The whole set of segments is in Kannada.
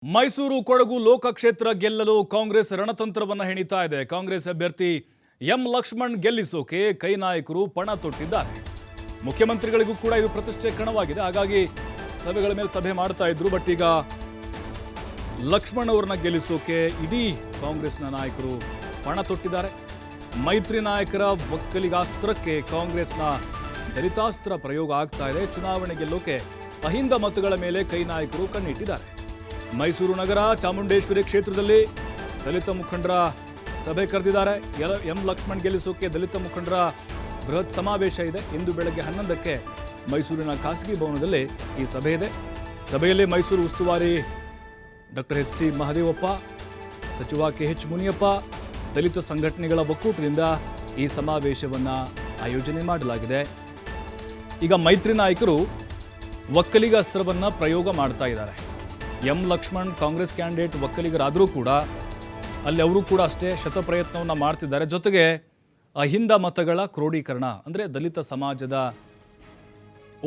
ಮೈಸೂರು ಕೊಡಗು ಲೋಕಕ್ಷೇತ್ರ ಗೆಲ್ಲಲು ಕಾಂಗ್ರೆಸ್ ರಣತಂತ್ರವನ್ನು ಹೆಣಿತಾ ಇದೆ. ಕಾಂಗ್ರೆಸ್ ಅಭ್ಯರ್ಥಿ ಎಂ ಲಕ್ಷ್ಮಣ್ ಗೆಲ್ಲಿಸೋಕೆ ಕೈ ನಾಯಕರು ಪಣ ತೊಟ್ಟಿದ್ದಾರೆ. ಮುಖ್ಯಮಂತ್ರಿಗಳಿಗೂ ಕೂಡ ಇದು ಪ್ರತಿಷ್ಠೆ ಕಣವಾಗಿದೆ. ಹಾಗಾಗಿ ಸಭೆಗಳ ಮೇಲೆ ಸಭೆ ಮಾಡ್ತಾ ಇದ್ರು. ಬಟ್ ಈಗ ಲಕ್ಷ್ಮಣ್ ಅವರನ್ನ ಗೆಲ್ಲಿಸೋಕೆ ಇಡೀ ಕಾಂಗ್ರೆಸ್ನ ನಾಯಕರು ಪಣ ತೊಟ್ಟಿದ್ದಾರೆ. ಮೈತ್ರಿ ನಾಯಕರ ಒಕ್ಕಲಿಗಾಸ್ತ್ರಕ್ಕೆ ಕಾಂಗ್ರೆಸ್ನ ದಲಿತಾಸ್ತ್ರ ಪ್ರಯೋಗ ಆಗ್ತಾ ಇದೆ. ಚುನಾವಣೆ ಗೆಲ್ಲೋಕೆ ಅಹಿಂದ ಮತಗಳ ಮೇಲೆ ಕೈ ನಾಯಕರು ಕಣ್ಣಿಟ್ಟಿದ್ದಾರೆ. ಮೈಸೂರು ನಗರ ಚಾಮುಂಡೇಶ್ವರಿ ಕ್ಷೇತ್ರದಲ್ಲಿ ದಲಿತ ಮುಖಂಡರ ಸಭೆ ಕರೆದಿದ್ದಾರೆ. ಎಂ ಲಕ್ಷ್ಮಣ್ ಗೆಲ್ಲಿಸೋಕೆ ದಲಿತ ಮುಖಂಡರ ಬೃಹತ್ ಸಮಾವೇಶ ಇದೆ. ಇಂದು ಬೆಳಗ್ಗೆ 11ಕ್ಕೆ ಮೈಸೂರಿನ ಖಾಸಗಿ ಭವನದಲ್ಲಿ ಈ ಸಭೆ ಇದೆ. ಸಭೆಯಲ್ಲಿ ಮೈಸೂರು ಉಸ್ತುವಾರಿ ಡಾಕ್ಟರ್ ಎಚ್.ಸಿ. ಮಹದೇವಪ್ಪ, ಸಚಿವ ಕೆ.ಎಚ್. ಮುನಿಯಪ್ಪ, ದಲಿತ ಸಂಘಟನೆಗಳ ಒಕ್ಕೂಟದಿಂದ ಈ ಸಮಾವೇಶವನ್ನು ಆಯೋಜನೆ ಮಾಡಲಾಗಿದೆ. ಈಗ ಮೈತ್ರಿ ನಾಯಕರು ಒಕ್ಕಲಿಗ ಅಸ್ತ್ರವನ್ನು ಪ್ರಯೋಗ ಮಾಡ್ತಾ ಇದ್ದಾರೆ. ಎಂ ಲಕ್ಷ್ಮಣ್ ಕಾಂಗ್ರೆಸ್ ಕ್ಯಾಂಡಿಡೇಟ್ ಒಕ್ಕಲಿಗರಾದರೂ ಕೂಡ ಅಲ್ಲಿ ಅವರು ಕೂಡ ಅಷ್ಟೇ ಶತಪ್ರಯತ್ನವನ್ನು ಮಾಡ್ತಿದ್ದಾರೆ. ಜೊತೆಗೆ ಅಹಿಂದ ಮತಗಳ ಕ್ರೋಢೀಕರಣ ಅಂದರೆ ದಲಿತ ಸಮಾಜದ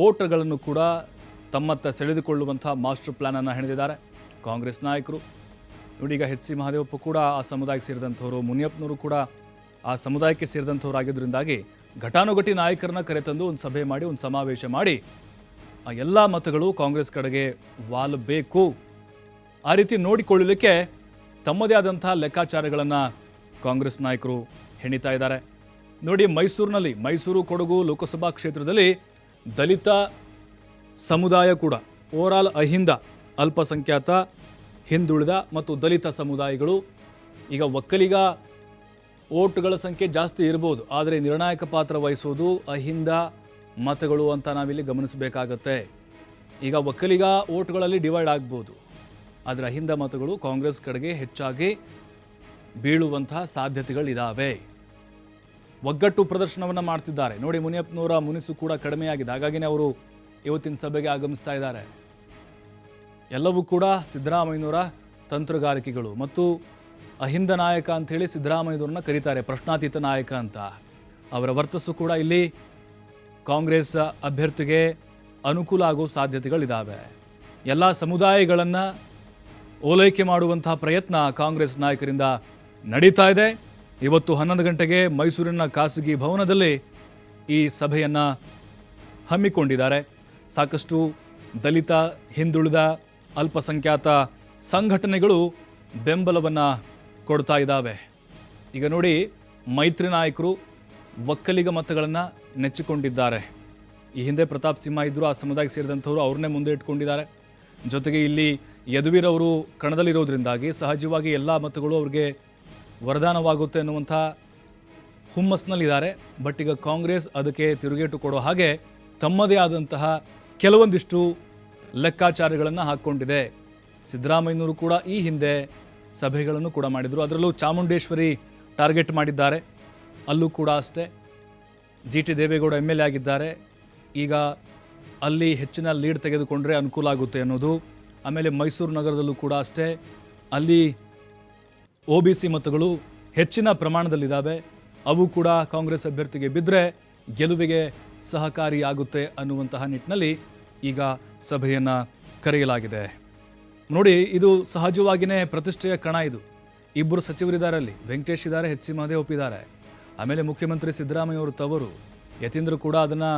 ಓಟ್ಗಳನ್ನು ಕೂಡ ತಮ್ಮತ್ತ ಸೆಳೆದುಕೊಳ್ಳುವಂಥ ಮಾಸ್ಟರ್ ಪ್ಲಾನನ್ನು ಹೆಣೆದಿದ್ದಾರೆ ಕಾಂಗ್ರೆಸ್ ನಾಯಕರು. ನೋಡಿ, ಈಗ ಎಚ್.ಸಿ. ಮಹದೇವಪ್ಪ ಕೂಡ ಆ ಸಮುದಾಯಕ್ಕೆ ಸೇರಿದಂಥವರು, ಮುನಿಯಪ್ಪನವರು ಕೂಡ ಆ ಸಮುದಾಯಕ್ಕೆ ಸೇರಿದಂಥವ್ರು ಆಗಿದ್ದರಿಂದಾಗಿ ಘಟಾನುಘಟಿ ನಾಯಕರನ್ನ ಕರೆತಂದು ಒಂದು ಸಭೆ ಮಾಡಿ, ಒಂದು ಸಮಾವೇಶ ಮಾಡಿ ಆ ಎಲ್ಲ ಮತಗಳು ಕಾಂಗ್ರೆಸ್ ಕಡೆಗೆ ವಾಲಬೇಕು, ಆ ರೀತಿ ನೋಡಿಕೊಳ್ಳಲಿಕ್ಕೆ ತಮ್ಮದೇ ಆದಂಥ ಲೆಕ್ಕಾಚಾರಗಳನ್ನು ಕಾಂಗ್ರೆಸ್ ನಾಯಕರು ಹೆಣಿತಾ ಇದ್ದಾರೆ. ನೋಡಿ, ಮೈಸೂರು ಕೊಡಗು ಲೋಕಸಭಾ ಕ್ಷೇತ್ರದಲ್ಲಿ ದಲಿತ ಸಮುದಾಯ ಕೂಡ ಓವರಾಲ್ ಅಹಿಂದ, ಅಲ್ಪಸಂಖ್ಯಾತ, ಹಿಂದುಳಿದ ಮತ್ತು ದಲಿತ ಸಮುದಾಯಗಳು ಈಗ ಒಕ್ಕಲಿಗ ಓಟ್ಗಳ ಸಂಖ್ಯೆ ಜಾಸ್ತಿ ಇರ್ಬೋದು, ಆದರೆ ನಿರ್ಣಾಯಕ ಪಾತ್ರ ವಹಿಸೋದು ಅಹಿಂದ ಮತಗಳು ಅಂತ ನಾವಿಲ್ಲಿ ಗಮನಿಸಬೇಕಾಗತ್ತೆ. ಈಗ ಒಕ್ಕಲಿಗ ಓಟ್ಗಳಲ್ಲಿ ಡಿವೈಡ್ ಆಗ್ಬೋದು, ಆದರೆ ಅಹಿಂದ ಮತಗಳು ಕಾಂಗ್ರೆಸ್ ಕಡೆಗೆ ಹೆಚ್ಚಾಗಿ ಬೀಳುವಂತಹ ಸಾಧ್ಯತೆಗಳಿದ್ದಾವೆ. ಒಗ್ಗಟ್ಟು ಪ್ರದರ್ಶನವನ್ನು ಮಾಡ್ತಿದ್ದಾರೆ. ನೋಡಿ, ಮುನಿಯಪ್ಪನವರ ಮುನಿಸು ಕೂಡ ಕಡಿಮೆಯಾಗಿದೆ. ಹಾಗಾಗಿನೇ ಅವರು ಇವತ್ತಿನ ಸಭೆಗೆ ಆಗಮಿಸ್ತಾ ಇದ್ದಾರೆ. ಎಲ್ಲವೂ ಕೂಡ ಸಿದ್ದರಾಮಯ್ಯನವರ ತಂತ್ರಗಾರಿಕೆಗಳು ಮತ್ತು ಅಹಿಂದ ನಾಯಕ ಅಂಥೇಳಿ ಸಿದ್ದರಾಮಯ್ಯನವ್ರನ್ನ ಕರೀತಾರೆ, ಪ್ರಶ್ನಾತೀತ ನಾಯಕ ಅಂತ. ಅವರ ವರ್ಚಸ್ಸು ಕೂಡ ಇಲ್ಲಿ ಕಾಂಗ್ರೆಸ್ ಅಭ್ಯರ್ಥಿಗೆ ಅನುಕೂಲ ಆಗೋ ಸಾಧ್ಯತೆಗಳಿದ್ದಾವೆ. ಎಲ್ಲ ಸಮುದಾಯಗಳನ್ನು ಓಲೈಕೆ ಮಾಡುವಂತಹ ಪ್ರಯತ್ನ ಕಾಂಗ್ರೆಸ್ ನಾಯಕರಿಂದ ನಡೀತಾ ಇದೆ. ಇವತ್ತು 11 ಗಂಟೆಗೆ ಮೈಸೂರಿನ ಖಾಸಗಿ ಭವನದಲ್ಲಿ ಈ ಸಭೆಯನ್ನು ಹಮ್ಮಿಕೊಂಡಿದ್ದಾರೆ. ಸಾಕಷ್ಟು ದಲಿತ, ಹಿಂದುಳಿದ, ಅಲ್ಪಸಂಖ್ಯಾತ ಸಂಘಟನೆಗಳು ಬೆಂಬಲವನ್ನು ಕೊಡ್ತಾ ಇದ್ದಾವೆ. ಈಗ ನೋಡಿ, ಮೈತ್ರಿ ನಾಯಕರು ಒಕ್ಕಲಿಗ ಮತಗಳನ್ನು ನೆಚ್ಚಿಕೊಂಡಿದ್ದಾರೆ. ಈ ಹಿಂದೆ ಪ್ರತಾಪ್ ಸಿಂಹ ಇದ್ದರು, ಆ ಸಮುದಾಯಕ್ಕೆ ಸೇರಿದಂಥವರು ಅವ್ರನ್ನೇ ಮುಂದೆ ಇಟ್ಕೊಂಡಿದ್ದಾರೆ. ಜೊತೆಗೆ ಇಲ್ಲಿ ಯದುವೀರ್ ಅವರು ಕಣದಲ್ಲಿರೋದ್ರಿಂದಾಗಿ ಸಹಜವಾಗಿ ಎಲ್ಲ ಮತಗಳು ಅವ್ರಿಗೆ ವರದಾನವಾಗುತ್ತೆ ಅನ್ನುವಂಥ ಹುಮ್ಮಸ್ನಲ್ಲಿದ್ದಾರೆ. ಬಟ್ ಈಗ ಕಾಂಗ್ರೆಸ್ ಅದಕ್ಕೆ ತಿರುಗೇಟು ಕೊಡೋ ಹಾಗೆ ತಮ್ಮದೇ ಆದಂತಹ ಕೆಲವೊಂದಿಷ್ಟು ಲೆಕ್ಕಾಚಾರಗಳನ್ನು ಹಾಕ್ಕೊಂಡಿದೆ. ಸಿದ್ದರಾಮಯ್ಯನವರು ಕೂಡ ಈ ಹಿಂದೆ ಸಭೆಗಳನ್ನು ಕೂಡ ಮಾಡಿದರು. ಅದರಲ್ಲೂ ಚಾಮುಂಡೇಶ್ವರಿ ಟಾರ್ಗೆಟ್ ಮಾಡಿದ್ದಾರೆ. ಅಲ್ಲೂ ಕೂಡ ಅಷ್ಟೇ ಜಿ.ಟಿ. ದೇವೇಗೌಡ MLA ಆಗಿದ್ದಾರೆ. ಈಗ ಅಲ್ಲಿ ಹೆಚ್ಚಿನ ಲೀಡ್ ತೆಗೆದುಕೊಂಡ್ರೆ ಅನುಕೂಲ ಆಗುತ್ತೆ ಅನ್ನೋದು. ಆಮೇಲೆ ಮೈಸೂರು ನಗರದಲ್ಲೂ ಕೂಡ ಅಷ್ಟೇ, ಅಲ್ಲಿ OBC ಮತಗಳು ಹೆಚ್ಚಿನ ಪ್ರಮಾಣದಲ್ಲಿದ್ದಾವೆ. ಅವು ಕೂಡ ಕಾಂಗ್ರೆಸ್ ಅಭ್ಯರ್ಥಿಗೆ ಬಿದ್ದರೆ ಗೆಲುವಿಗೆ ಸಹಕಾರಿಯಾಗುತ್ತೆ ಅನ್ನುವಂತಹ ನಿಟ್ಟಿನಲ್ಲಿ ಈಗ ಸಭೆಯನ್ನು ಕರೆಯಲಾಗಿದೆ. ನೋಡಿ, ಇದು ಸಹಜವಾಗಿಯೇ ಪ್ರತಿಷ್ಠೆಯ ಕಣ. ಇದು ಇಬ್ಬರು ಸಚಿವರಿದ್ದಾರೆ, ಅಲ್ಲಿ ವೆಂಕಟೇಶ್ ಇದ್ದಾರೆ, ಎಚ್.ಸಿ. ಮಹದೇವಪ್ಪ ಇದ್ದಾರೆ. ಆಮೇಲೆ ಮುಖ್ಯಮಂತ್ರಿ ಸಿದ್ದರಾಮಯ್ಯ ಅವರು ತವರು ಯತೀಂದ್ರ ಕೂಡ ಅದನ್ನು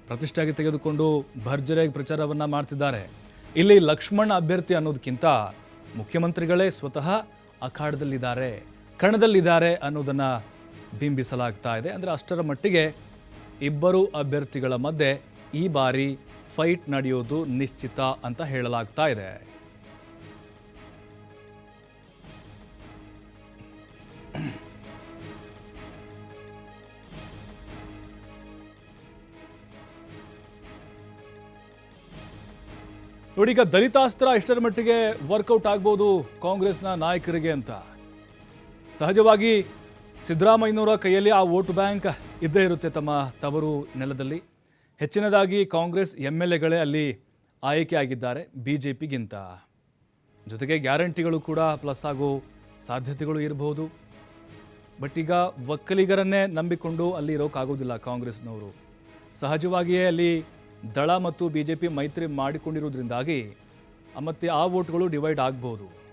ಪ್ರತಿಷ್ಠೆಯಾಗಿ ತೆಗೆದುಕೊಂಡು ಭರ್ಜರಿಯಾಗಿ ಪ್ರಚಾರವನ್ನು ಮಾಡ್ತಿದ್ದಾರೆ. ಇಲ್ಲಿ ಲಕ್ಷ್ಮಣ್ ಅಭ್ಯರ್ಥಿ ಅನ್ನೋದಕ್ಕಿಂತ ಮುಖ್ಯಮಂತ್ರಿಗಳೇ ಸ್ವತಃ ಅಖಾಡದಲ್ಲಿದ್ದಾರೆ, ಕಣದಲ್ಲಿದ್ದಾರೆ ಅನ್ನೋದನ್ನು ಬಿಂಬಿಸಲಾಗ್ತಾ ಇದೆ. ಅಂದರೆ ಅಷ್ಟರ ಮಟ್ಟಿಗೆ ಇಬ್ಬರು ಅಭ್ಯರ್ಥಿಗಳ ಮಧ್ಯೆ ಈ ಬಾರಿ ಫೈಟ್ ನಡೆಯೋದು ನಿಶ್ಚಿತ ಅಂತ ಹೇಳಲಾಗ್ತಾ ಇದೆ. ನೋಡಿ, ಈಗ ದಲಿತಾಸ್ತ್ರ ಎಷ್ಟರ ಮಟ್ಟಿಗೆ ವರ್ಕೌಟ್ ಆಗ್ಬೋದು ಕಾಂಗ್ರೆಸ್ನ ನಾಯಕರಿಗೆ ಅಂತ. ಸಹಜವಾಗಿ ಸಿದ್ದರಾಮಯ್ಯನವರ ಕೈಯಲ್ಲಿ ಆ ವೋಟ್ ಬ್ಯಾಂಕ್ ಇದ್ದೇ ಇರುತ್ತೆ ತಮ್ಮ ತವರು ನೆಲದಲ್ಲಿ. ಹೆಚ್ಚಿನದಾಗಿ ಕಾಂಗ್ರೆಸ್ MLAಗಳೇ ಅಲ್ಲಿ ಆಯ್ಕೆ ಆಗಿದ್ದಾರೆ BJPಗಿಂತ. ಜೊತೆಗೆ ಗ್ಯಾರಂಟಿಗಳು ಕೂಡ ಪ್ಲಸ್ ಆಗೋ ಸಾಧ್ಯತೆಗಳು ಇರಬಹುದು. ಬಟ್ ಈಗ ಒಕ್ಕಲಿಗರನ್ನೇ ನಂಬಿಕೊಂಡು ಅಲ್ಲಿ ಇರೋಕ್ಕಾಗೋದಿಲ್ಲ ಕಾಂಗ್ರೆಸ್ನವರು. ಸಹಜವಾಗಿಯೇ ಅಲ್ಲಿ ದಳ ಮತ್ತು BJP ಮೈತ್ರಿ ಮಾಡಿಕೊಂಡಿರುವುದರಿಂದಾಗಿ ಮತ್ತು ಆ ವೋಟ್ಗಳು ಡಿವೈಡ್ ಆಗ್ಬೋದು.